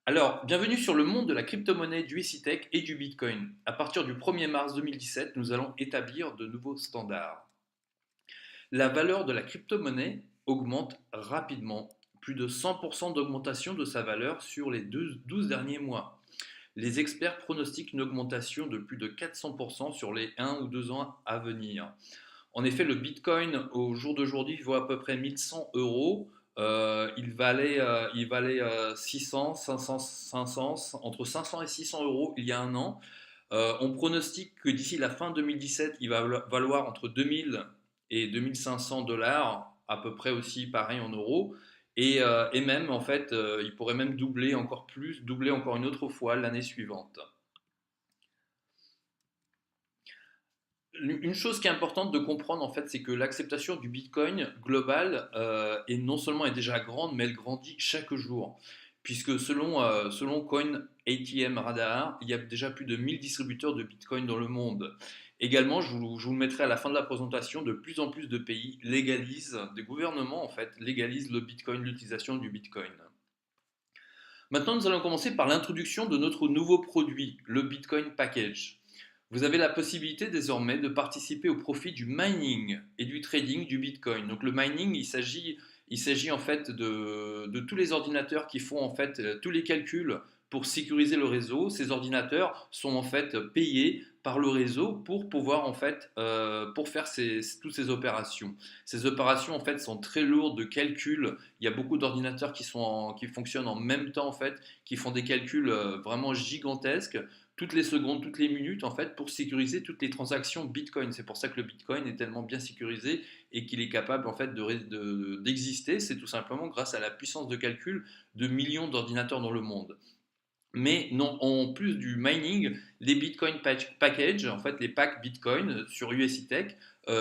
Alors, bienvenue sur le monde de la crypto-monnaie, du ECTech et du Bitcoin. À partir du 1er mars 2017, nous allons établir de nouveaux standards. La valeur de la crypto-monnaie augmente rapidement, plus de 100% d'augmentation de sa valeur sur les 12 derniers mois. Les experts pronostiquent une augmentation de plus de 400% sur les 1 ou 2 ans à venir. En effet, le Bitcoin au jour d'aujourd'hui vaut à peu près 1100 euros. Il valait 600, 500, 500, entre 500 et 600 euros il y a un an. On pronostique que d'ici la fin 2017, il va valoir entre 2000 et 2500 dollars, à peu près aussi pareil en euros. Et même, en fait, il pourrait même doubler encore plus, doubler encore une autre fois l'année suivante. Une chose qui est importante de comprendre, en fait, c'est que l'acceptation du Bitcoin global est non seulement est déjà grande, mais elle grandit chaque jour. Puisque selon Coin ATM Radar, il y a déjà plus de 1000 distributeurs de Bitcoin dans le monde. Également, je vous le mettrai à la fin de la présentation, de plus en plus de pays légalisent, des gouvernements en fait, légalisent le Bitcoin, l'utilisation du Bitcoin. Maintenant, nous allons commencer par l'introduction de notre nouveau produit, le Bitcoin Package. Vous avez la possibilité désormais de participer au profit du mining et du trading du Bitcoin. Donc le mining, il s'agit en fait de tous les ordinateurs qui font en fait tous les calculs pour sécuriser le réseau. Ces ordinateurs sont en fait payés par le réseau pour pouvoir en fait pour faire toutes ces opérations. Ces opérations en fait sont très lourdes de calculs. Il y a beaucoup d'ordinateurs qui fonctionnent en même temps en fait, qui font des calculs vraiment gigantesques toutes les secondes, toutes les minutes, en fait, pour sécuriser toutes les transactions Bitcoin. C'est pour ça que le Bitcoin est tellement bien sécurisé et qu'il est capable, en fait, d'exister. C'est tout simplement grâce à la puissance de calcul de millions d'ordinateurs dans le monde. Mais non, en plus du mining, les Bitcoin Package, en fait les packs Bitcoin sur USITech,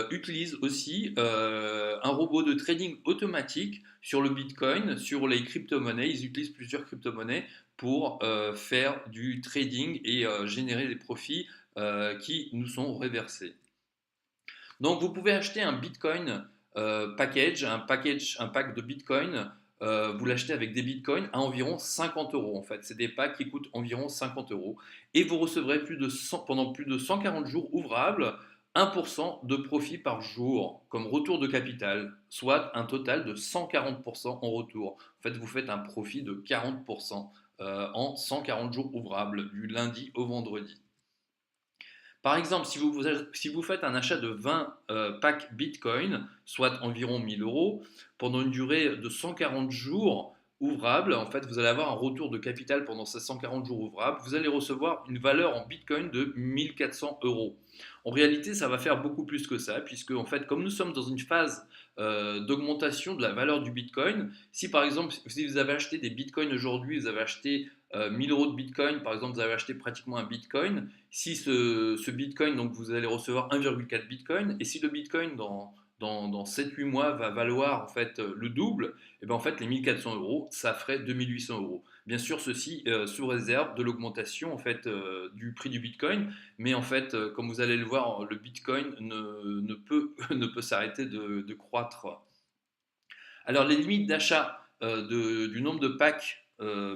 utilisent aussi un robot de trading automatique sur le Bitcoin, sur les crypto-monnaies. Ils utilisent plusieurs crypto-monnaies pour faire du trading et générer des profits qui nous sont reversés. Donc vous pouvez acheter un Bitcoin un pack de Bitcoin. Vous l'achetez avec des Bitcoins à environ 50 euros en fait. C'est des packs qui coûtent environ 50 euros. Et vous recevrez pendant plus de 140 jours ouvrables 1% de profit par jour comme retour de capital, soit un total de 140% en retour. En fait, vous faites un profit de 40% en 140 jours ouvrables, du lundi au vendredi. Par exemple, si vous faites un achat de 20 packs Bitcoin, soit environ 1000 euros, pendant une durée de 140 jours ouvrables, en fait, vous allez avoir un retour de capital pendant ces 140 jours ouvrables. Vous allez recevoir une valeur en Bitcoin de 1400 euros. En réalité, ça va faire beaucoup plus que ça, puisque, en fait, comme nous sommes dans une phase d'augmentation de la valeur du Bitcoin, si par exemple, si vous avez acheté des Bitcoins aujourd'hui, vous avez acheté 1000 euros de Bitcoin, par exemple, vous avez acheté pratiquement un Bitcoin. Si ce Bitcoin, donc vous allez recevoir 1,4 Bitcoin, et si le Bitcoin dans 7-8 mois va valoir en fait le double, et bien en fait les 1400 euros, ça ferait 2800 euros. Bien sûr, ceci sous réserve de l'augmentation en fait du prix du Bitcoin, mais en fait, comme vous allez le voir, le Bitcoin ne peut, ne peut s'arrêter de croître. Alors, les limites d'achat du nombre de packs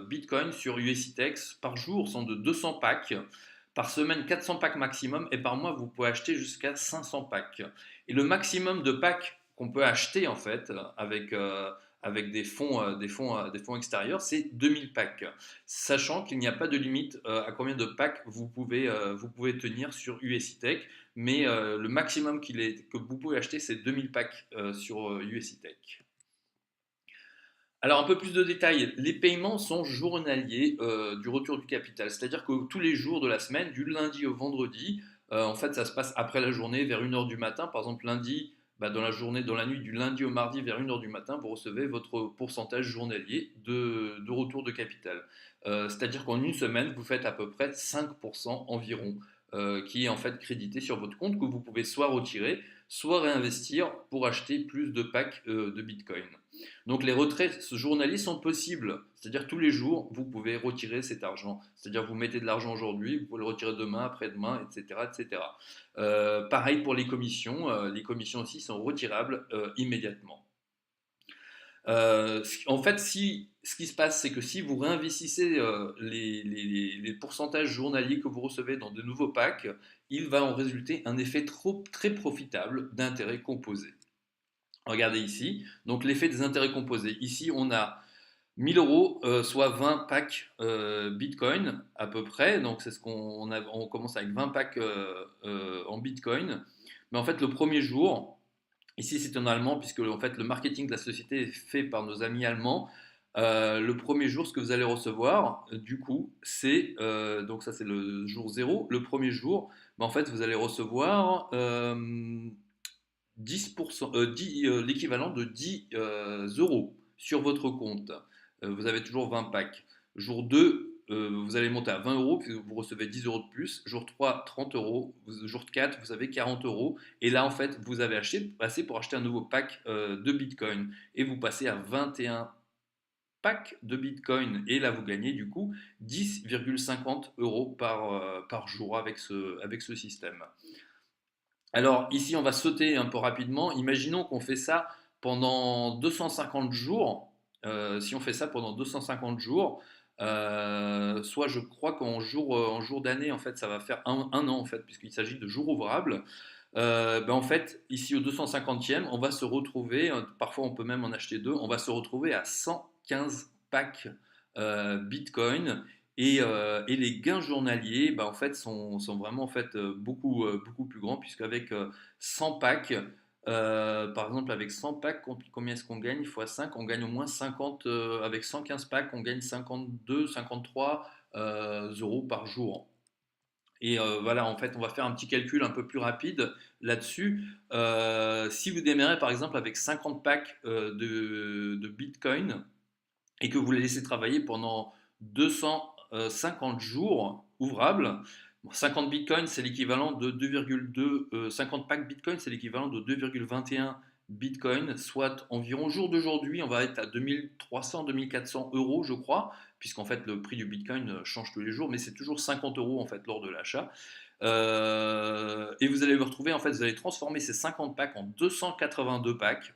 Bitcoin sur USITEX par jour sont de 200 packs, par semaine 400 packs maximum, et par mois vous pouvez acheter jusqu'à 500 packs. Et le maximum de packs qu'on peut acheter en fait avec des fonds extérieurs, c'est 2000 packs, sachant qu'il n'y a pas de limite à combien de packs vous pouvez tenir sur USITech, mais le maximum que vous pouvez acheter, c'est 2000 packs sur USITech. Alors, un peu plus de détails. Les paiements sont journaliers du retour du capital, c'est-à-dire que tous les jours de la semaine, du lundi au vendredi, en fait, ça se passe après la journée, vers 1 heure du matin. Par exemple, lundi, bah, dans la journée, dans la nuit du lundi au mardi, vers 1 heure du matin, vous recevez votre pourcentage journalier de retour de capital. C'est-à-dire qu'en une semaine, vous faites à peu près 5% environ, qui est en fait crédité sur votre compte, que vous pouvez soit retirer, soit réinvestir pour acheter plus de packs de Bitcoin. Donc les retraits journaliers sont possibles, c'est-à-dire tous les jours, vous pouvez retirer cet argent. C'est-à-dire vous mettez de l'argent aujourd'hui, vous pouvez le retirer demain, après-demain, etc. etc. Pareil pour les commissions aussi sont retirables immédiatement. En fait, ce qui se passe, c'est que si vous réinvestissez les pourcentages journaliers que vous recevez dans de nouveaux packs, il va en résulter un effet très profitable d'intérêts composés. Regardez ici, donc l'effet des intérêts composés. Ici, on a 1000 euros, soit 20 packs Bitcoin à peu près. Donc c'est ce on commence avec 20 packs en Bitcoin. Mais en fait, le premier jour, ici c'est en allemand, puisque en fait, le marketing de la société est fait par nos amis allemands. Le premier jour, ce que vous allez recevoir, du coup, donc ça c'est le jour zéro. Le premier jour, en fait, vous allez recevoir 10%, l'équivalent de 10 euros sur votre compte. Vous avez toujours 20 packs. Jour 2, vous allez monter à 20 euros, puis vous recevez 10 euros de plus. Jour 3, 30 euros. Jour 4, vous avez 40 euros. Et là, en fait, vous avez passé pour acheter un nouveau pack de Bitcoin. Et vous passez à 21 packs de Bitcoin. Et là, vous gagnez du coup 10,50 euros par jour avec ce système. Alors ici, on va sauter un peu rapidement. Imaginons qu'on fait ça pendant 250 jours. Si on fait ça pendant 250 jours, soit je crois en jour d'année, en fait, ça va faire un an, en fait, puisqu'il s'agit de jours ouvrables. En fait, ici au 250e, on va se retrouver, parfois on peut même en acheter deux, on va se retrouver à 115 packs Bitcoin et les gains journaliers en fait, sont vraiment en fait, beaucoup plus grands puisqu'avec 100 packs, par exemple avec 100 packs, combien est-ce qu'on gagne fois 5, on gagne au moins 50, avec 115 packs, on gagne 52, 53 euros par jour. Et voilà, en fait, on va faire un petit calcul un peu plus rapide là-dessus. Si vous démarrez par exemple avec 50 packs de Bitcoin et que vous les laissez travailler pendant 250 jours ouvrables, 50 Bitcoin c'est l'équivalent de 2,2, 50 packs Bitcoin c'est l'équivalent de 2,21 Bitcoin, soit environ au jour d'aujourd'hui, on va être à 2300, 2400 euros, je crois, puisqu'en fait le prix du Bitcoin change tous les jours, mais c'est toujours 50 euros en fait lors de l'achat. Et vous allez vous retrouver, en fait, vous allez transformer ces 50 packs en 282 packs.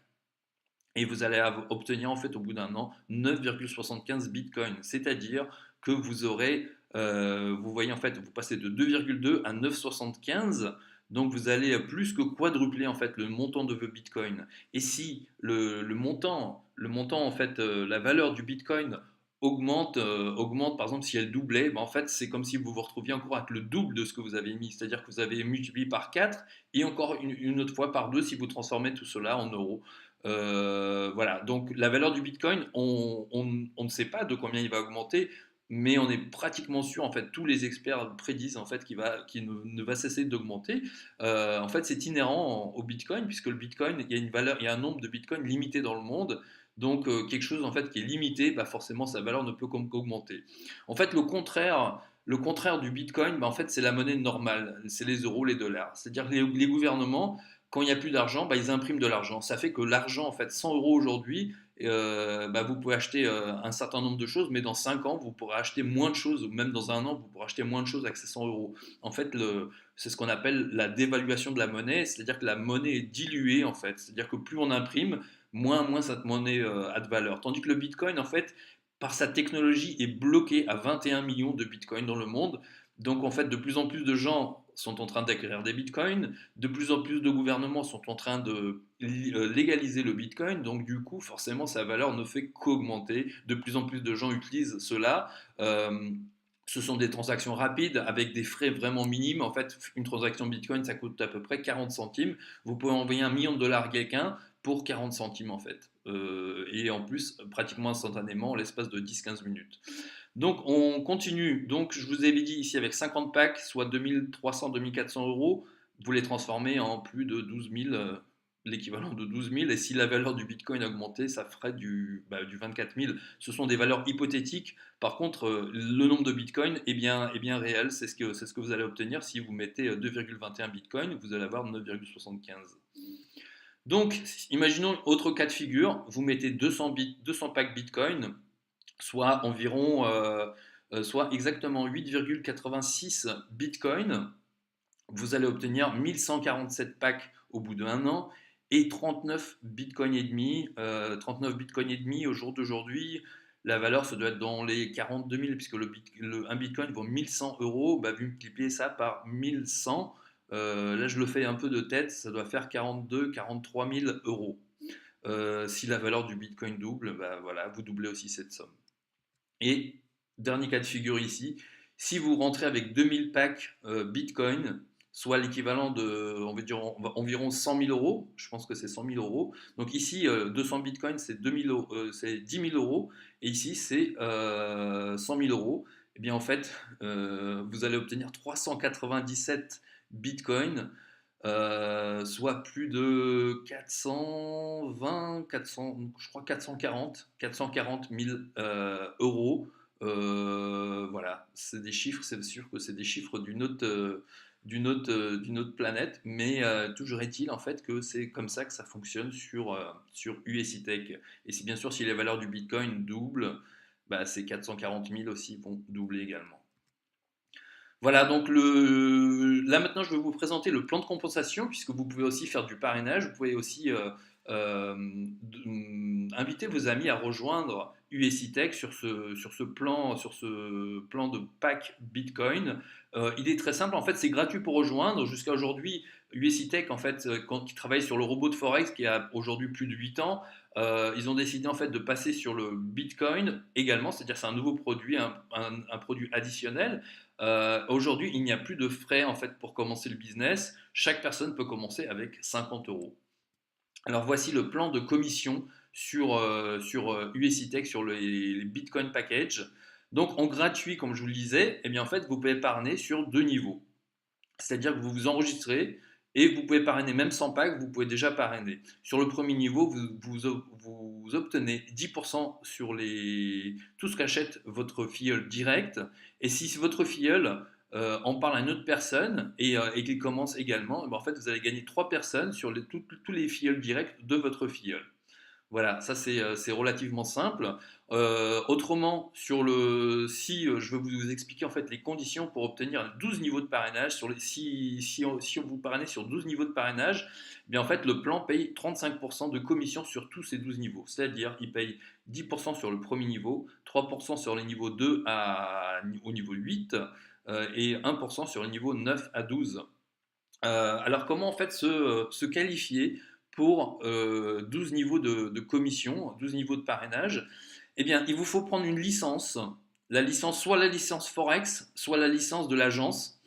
Et vous allez obtenir en fait au bout d'un an 9,75 Bitcoin. C'est-à-dire que vous aurez, vous voyez en fait, vous passez de 2,2 à 9,75. Donc vous allez plus que quadrupler en fait le montant de vos bitcoins. Et si le montant en fait, la valeur du bitcoin augmente par exemple si elle doublait, en fait c'est comme si vous vous retrouviez encore avec le double de ce que vous avez mis. C'est-à-dire que vous avez multiplié par 4 et encore une autre fois par 2 si vous transformez tout cela en euros. Voilà, donc la valeur du Bitcoin, on ne sait pas de combien il va augmenter, mais on est pratiquement sûr, en fait, tous les experts prédisent en fait qu'il ne va cesser d'augmenter. En fait, c'est inhérent au Bitcoin, puisque le Bitcoin, il y a une valeur, il y a un nombre de Bitcoin limité dans le monde. Donc quelque chose en fait qui est limité, forcément sa valeur ne peut qu'augmenter. En fait, le contraire du Bitcoin, en fait, c'est la monnaie normale, c'est les euros, les dollars. C'est-à-dire que les gouvernements quand il n'y a plus d'argent, ils impriment de l'argent. Ça fait que l'argent, en fait, 100 euros aujourd'hui, vous pouvez acheter un certain nombre de choses, mais dans 5 ans, vous pourrez acheter moins de choses, ou même dans un an, vous pourrez acheter moins de choses avec ces 100 euros. En fait, c'est ce qu'on appelle la dévaluation de la monnaie, c'est-à-dire que la monnaie est diluée, en fait. C'est-à-dire que plus on imprime, moins cette monnaie a de valeur. Tandis que le Bitcoin, en fait, par sa technologie, est bloqué à 21 millions de Bitcoins dans le monde. Donc, en fait, de plus en plus de gens sont en train d'acquérir des bitcoins, de plus en plus de gouvernements sont en train de légaliser le bitcoin, donc du coup, forcément, sa valeur ne fait qu'augmenter. De plus en plus de gens utilisent cela. Ce sont des transactions rapides avec des frais vraiment minimes. En fait, une transaction bitcoin, ça coûte à peu près 40 centimes. Vous pouvez envoyer 1 million de dollars à quelqu'un pour 40 centimes en fait. Et en plus, pratiquement instantanément, en l'espace de 10-15 minutes. Donc on continue. Donc je vous avais dit ici avec 50 packs, soit 2300-2400 euros, vous les transformez en plus de 12 000, l'équivalent de 12 000. Et si la valeur du Bitcoin augmentait, ça ferait du 24 000. Ce sont des valeurs hypothétiques. Par contre, le nombre de Bitcoin est bien réel. C'est ce que vous allez obtenir si vous mettez 2,21 Bitcoin, vous allez avoir 9,75. Donc, imaginons autre cas de figure, vous mettez 200 packs Bitcoin, soit environ, soit exactement 8,86 Bitcoin. Vous allez obtenir 1147 packs au bout d'un an et 39 bitcoins et demi. 39 bitcoins et demi au jour d'aujourd'hui, la valeur, ça doit être dans les 42 000, puisque un bitcoin vaut 1100 euros. Bah, vu multiplier ça par 1100, là je le fais un peu de tête, ça doit faire 42-43 000 euros. Si la valeur du bitcoin double, bah, voilà, vous doublez aussi cette somme. Et dernier cas de figure ici, si vous rentrez avec 2000 packs Bitcoin, soit l'équivalent de on va dire, environ 100 000 euros, je pense que c'est 100 000 euros. Donc ici, 200 Bitcoin, c'est 10 000 euros, et ici, c'est 100 000 euros. Et bien en fait, vous allez obtenir 397 Bitcoin, soit plus de 420, je crois 440 000 euros. Voilà, c'est des chiffres, c'est sûr que c'est des chiffres d'une autre planète, mais toujours est-il en fait que c'est comme ça que ça fonctionne sur USITech. Et si bien sûr, si les valeurs du Bitcoin doublent, bah, ces 440 000 aussi vont doubler également. Voilà, donc là maintenant je vais vous présenter le plan de compensation, puisque vous pouvez aussi faire du parrainage, vous pouvez aussi inviter vos amis à rejoindre USITech sur ce plan de pack Bitcoin. Il est très simple, en fait c'est gratuit pour rejoindre. Jusqu'à aujourd'hui, USITech, en fait, quand ils travaillent sur le robot de Forex qui a aujourd'hui plus de 8 ans, ils ont décidé en fait de passer sur le Bitcoin également, c'est-à-dire c'est un nouveau produit, un produit additionnel. Aujourd'hui, il n'y a plus de frais en fait pour commencer le business. Chaque personne peut commencer avec 50 euros. Alors voici le plan de commission sur USITech, sur les Bitcoin Package. Donc en gratuit, comme je vous le disais, eh bien, en fait, vous pouvez parrainer sur deux niveaux. C'est-à-dire que vous vous enregistrez et vous pouvez parrainer même sans pack, vous pouvez déjà parrainer. Sur le premier niveau, vous obtenez 10% sur tout ce qu'achète votre filleul direct. Et si votre filleul en parle à une autre personne et qu'il commence également, en fait, vous allez gagner 3 personnes sur tous les filleuls directs de votre filleul. Voilà, ça c'est relativement simple. Autrement, si je veux vous expliquer en fait les conditions pour obtenir 12 niveaux de parrainage, si on vous parrainez sur 12 niveaux de parrainage, eh bien en fait le plan paye 35% de commission sur tous ces 12 niveaux. C'est-à-dire il paye 10% sur le premier niveau, 3% sur les niveaux 2 au niveau 8 et 1% sur les niveaux 9 à 12. Alors comment en fait se qualifier pour 12 niveaux de commission, 12 niveaux de parrainage? Eh bien, il vous faut prendre une licence, soit la licence Forex, soit la licence de l'agence.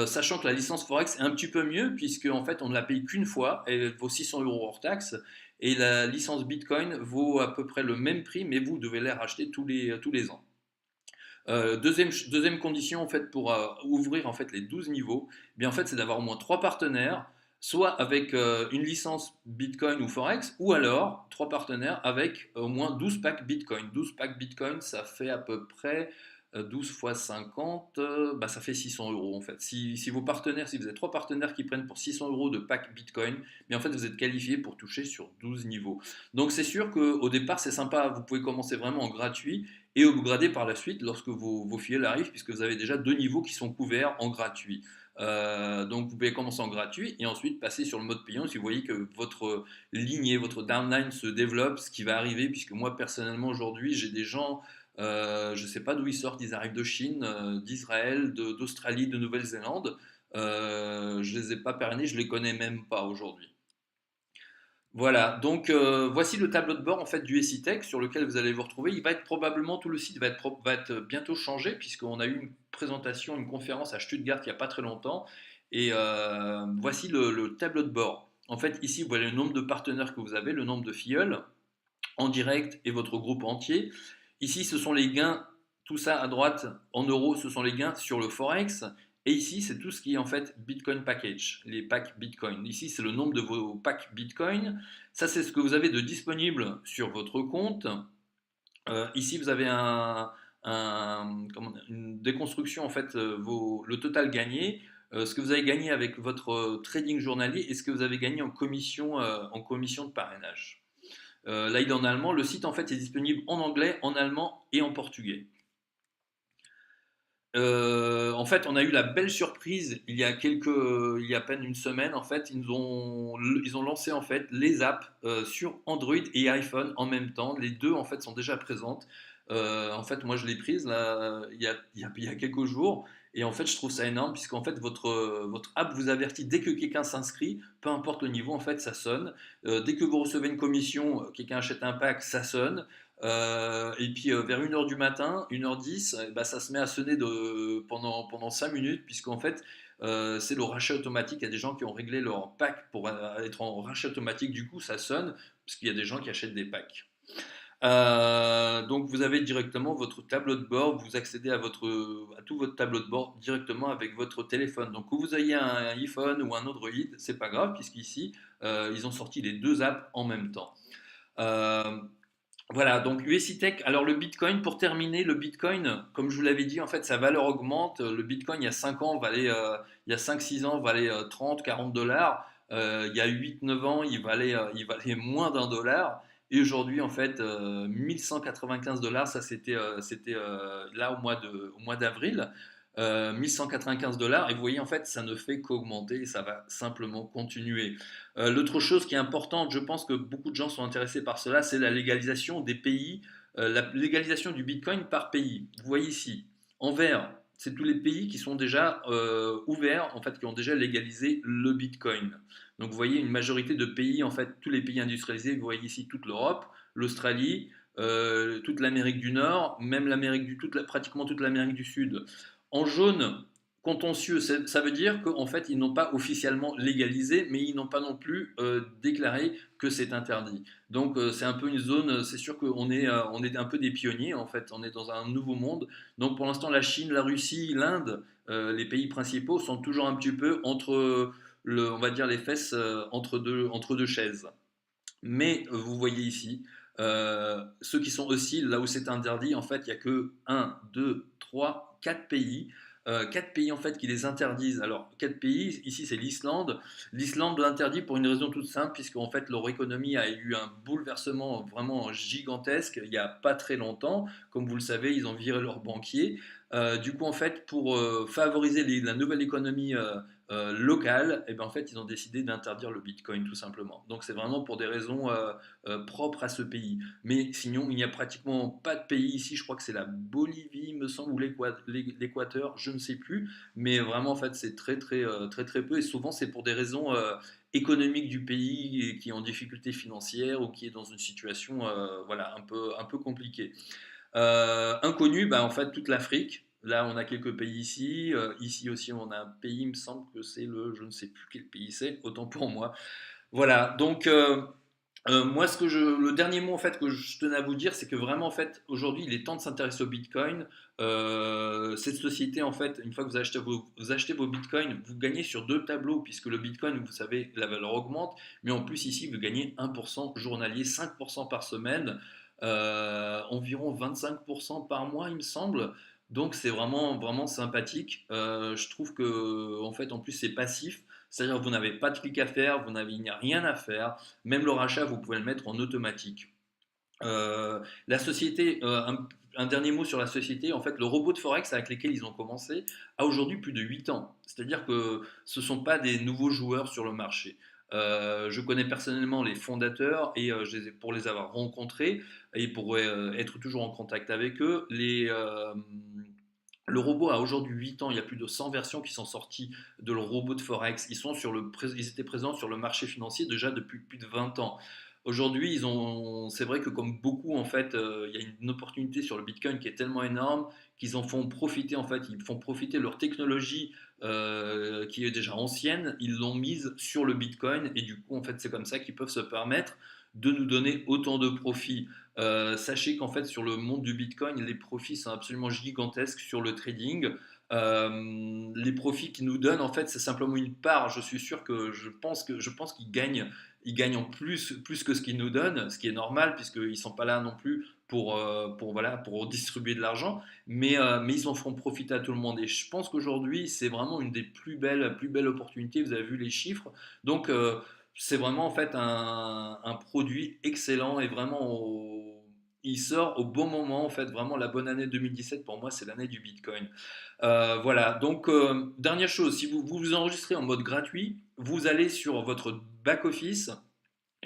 Sachant que la licence Forex est un petit peu mieux, puisque en fait on ne la paye qu'une fois, elle vaut 600 euros hors taxe, et la licence Bitcoin vaut à peu près le même prix, mais vous devez la racheter tous les ans. Deuxième condition en fait, pour ouvrir en fait, les 12 niveaux, eh bien, en fait, c'est d'avoir au moins 3 partenaires, soit avec une licence Bitcoin ou Forex, ou alors 3 partenaires avec au moins 12 packs Bitcoin. 12 packs Bitcoin, ça fait à peu près 12 fois 50, bah, ça fait 600 euros en fait. Si vos partenaires, si vous avez 3 partenaires qui prennent pour 600 euros de pack Bitcoin, mais en fait vous êtes qualifié pour toucher sur 12 niveaux. Donc c'est sûr qu'au départ c'est sympa, vous pouvez commencer vraiment en gratuit et upgrader par la suite lorsque vos filleuls arrivent, puisque vous avez déjà deux niveaux qui sont couverts en gratuit. Donc vous pouvez commencer en gratuit et ensuite passer sur le mode payant si vous voyez que votre lignée, votre downline se développe, ce qui va arriver, puisque moi personnellement aujourd'hui j'ai des gens, je ne sais pas d'où ils sortent, ils arrivent de Chine, d'Israël, d'Australie, de Nouvelle-Zélande. Je ne les ai pas parrainés, je ne les connais même pas aujourd'hui. Voilà, donc voici le tableau de bord en fait du SITech sur lequel vous allez vous retrouver. Il va être probablement, tout le site va être bientôt changé, puisqu'on a eu une présentation, une conférence à Stuttgart il n'y a pas très longtemps. Et voici le tableau de bord. En fait, ici, vous voyez le nombre de partenaires que vous avez, le nombre de filleuls en direct et votre groupe entier. Ici, ce sont les gains, tout ça à droite en euros, ce sont les gains sur le Forex. Et ici, c'est tout ce qui est en fait Bitcoin Package, les packs Bitcoin. Ici, c'est le nombre de vos packs Bitcoin. Ça, c'est ce que vous avez de disponible sur votre compte. Ici, vous avez une déconstruction, en fait, le total gagné, ce que vous avez gagné avec votre trading journalier et ce que vous avez gagné en commission de parrainage. Là, il est en allemand. Le site, en fait, est disponible en anglais, en allemand et en portugais. En fait, on a eu la belle surprise il y a à peine une semaine. En fait, ils ont lancé en fait les apps sur Android et iPhone en même temps. Les deux en fait sont déjà présentes. En fait, moi je l'ai prise là il y a quelques jours. Et en fait, je trouve ça énorme puisqu'en fait votre app vous avertit dès que quelqu'un s'inscrit, peu importe le niveau, en fait, ça sonne. Dès que vous recevez une commission, quelqu'un achète un pack, ça sonne. Et puis vers 1h du matin, 1h10, bah, ça se met à sonner pendant 5 minutes, puisqu'en fait, c'est le rachat automatique. Il y a des gens qui ont réglé leur pack pour être en rachat automatique, du coup, ça sonne, parce qu'il y a des gens qui achètent des packs. Donc vous avez directement votre tableau de bord, vous accédez à tout votre tableau de bord directement avec votre téléphone. Donc que vous ayez un iPhone ou un Android, c'est pas grave, puisqu'ici, ils ont sorti les deux apps en même temps. Euh, voilà, donc USI Tech. Alors le Bitcoin, pour terminer, le Bitcoin, comme je vous l'avais dit, en fait, sa valeur augmente. Le Bitcoin, il y a 5 ans, il y a 5-6 ans, valait 30, 40 dollars. Il y a 8-9 ans, il valait moins $1. Et aujourd'hui, en fait, 1195 dollars, ça c'était là au mois d'avril. 1195 dollars. Et vous voyez, en fait, ça ne fait qu'augmenter et ça va simplement continuer. L'autre chose qui est importante, je pense que beaucoup de gens sont intéressés par cela, c'est la légalisation des pays, la légalisation du Bitcoin par pays. Vous voyez ici, en vert, c'est tous les pays qui sont déjà ouverts, en fait, qui ont déjà légalisé le Bitcoin. Donc vous voyez une majorité de pays, en fait, tous les pays industrialisés, vous voyez ici toute l'Europe, l'Australie, toute l'Amérique du Nord, même pratiquement toute l'Amérique du Sud. En jaune, contentieux, ça veut dire qu'en fait, ils n'ont pas officiellement légalisé, mais ils n'ont pas non plus déclaré que c'est interdit. Donc, c'est un peu une zone, c'est sûr on est un peu des pionniers, en fait, on est dans un nouveau monde. Donc, pour l'instant, la Chine, la Russie, l'Inde, les pays principaux sont toujours un petit peu on va dire, les fesses entre deux chaises. Mais vous voyez ici, ceux qui sont aussi là où c'est interdit, en fait, il n'y a que un, 2, 3, 4 pays. 4 pays en fait qui les interdisent. Alors 4 pays, ici c'est l'Islande. L'Islande l'interdit pour une raison toute simple, puisqu'en fait leur économie a eu un bouleversement vraiment gigantesque il n'y a pas très longtemps. Comme vous le savez, ils ont viré leurs banquiers. Du coup en fait pour favoriser la nouvelle économie locale, et ben en fait ils ont décidé d'interdire le Bitcoin tout simplement. Donc c'est vraiment pour des raisons propres à ce pays. Mais sinon il n'y a pratiquement pas de pays ici. Je crois que c'est la Bolivie, me semble, ou l'Équateur, je ne sais plus. Mais vraiment en fait c'est très peu. Et souvent c'est pour des raisons économiques du pays qui est en difficulté financière ou qui est dans une situation voilà un peu compliquée. Inconnu, bah, en fait toute l'Afrique. Là, on a quelques pays ici. Ici aussi, on a un pays, il me semble que c'est je ne sais plus quel pays c'est, autant pour moi. Voilà, donc moi, le dernier mot en fait que je tenais à vous dire, c'est que vraiment en fait aujourd'hui, il est temps de s'intéresser au Bitcoin. Cette société en fait, une fois que vous achetez vos Bitcoins, vous gagnez sur deux tableaux puisque le Bitcoin, vous savez, la valeur augmente, mais en plus ici, vous gagnez 1% journalier, 5% par semaine, environ 25% par mois, il me semble. Donc c'est vraiment sympathique. Je trouve que en fait en plus c'est passif. C'est-à-dire que vous n'avez pas de clic à faire, il n'y a rien à faire. Même le rachat, vous pouvez le mettre en automatique. La société, un dernier mot sur la société, en fait, le robot de Forex avec lesquels ils ont commencé a aujourd'hui plus de 8 ans. C'est-à-dire que ce ne sont pas des nouveaux joueurs sur le marché. Je connais personnellement les fondateurs et pour les avoir rencontrés et pour être toujours en contact avec eux, le robot a aujourd'hui 8 ans, il y a plus de 100 versions qui sont sorties de le robot de Forex. Ils étaient présents sur le marché financier déjà depuis plus de 20 ans. Aujourd'hui, c'est vrai que comme beaucoup, en fait, il y a une opportunité sur le Bitcoin qui est tellement énorme qu'ils en font profiter, en fait, ils font profiter leur technologie qui est déjà ancienne, ils l'ont mise sur le Bitcoin et du coup, en fait, c'est comme ça qu'ils peuvent se permettre de nous donner autant de profits. Sachez qu'en fait, sur le monde du Bitcoin, les profits sont absolument gigantesques sur le trading. Les profits qu'ils nous donnent, en fait, c'est simplement une part. Je suis sûr que je pense ils gagnent en plus que ce qu'ils nous donnent, ce qui est normal puisqu'ils ne sont pas là non plus voilà, pour distribuer de l'argent, mais ils en feront profiter à tout le monde. Et je pense qu'aujourd'hui, c'est vraiment une des plus belles opportunités. Vous avez vu les chiffres. Donc, c'est vraiment en fait un produit excellent et vraiment il sort au bon moment, en fait, vraiment la bonne année 2017 pour moi, c'est l'année du Bitcoin. Voilà, donc dernière chose, si vous enregistrez en mode gratuit, vous allez sur votre back-office,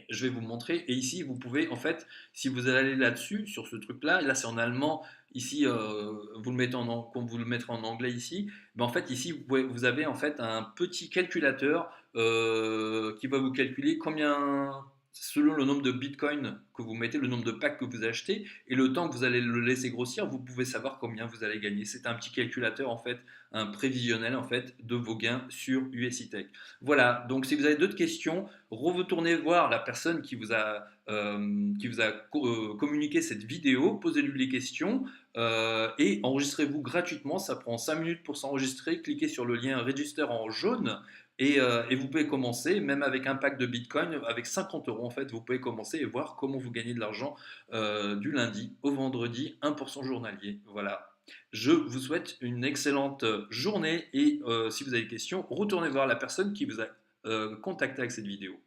je vais vous montrer, et ici vous pouvez, en fait, si vous allez là-dessus, sur ce truc-là, et là c'est en allemand, ici vous le mettez comme vous le mettrez en anglais ici, ben en fait ici vous avez en fait un petit calculateur qui va vous calculer combien, selon le nombre de bitcoins que vous mettez, le nombre de packs que vous achetez, et le temps que vous allez le laisser grossir, vous pouvez savoir combien vous allez gagner. C'est un petit calculateur en fait, un prévisionnel en fait de vos gains sur USI Tech. Voilà, donc si vous avez d'autres questions, retournez voir la personne qui vous a communiqué cette vidéo, posez-lui les questions et enregistrez-vous gratuitement. Ça prend 5 minutes pour s'enregistrer. Cliquez sur le lien Register en jaune et vous pouvez commencer, même avec un pack de Bitcoin, avec 50 euros en fait, vous pouvez commencer et voir comment vous gagnez de l'argent du lundi au vendredi, 1% journalier. Voilà. Je vous souhaite une excellente journée et si vous avez des questions, retournez voir la personne qui vous a contacté avec cette vidéo.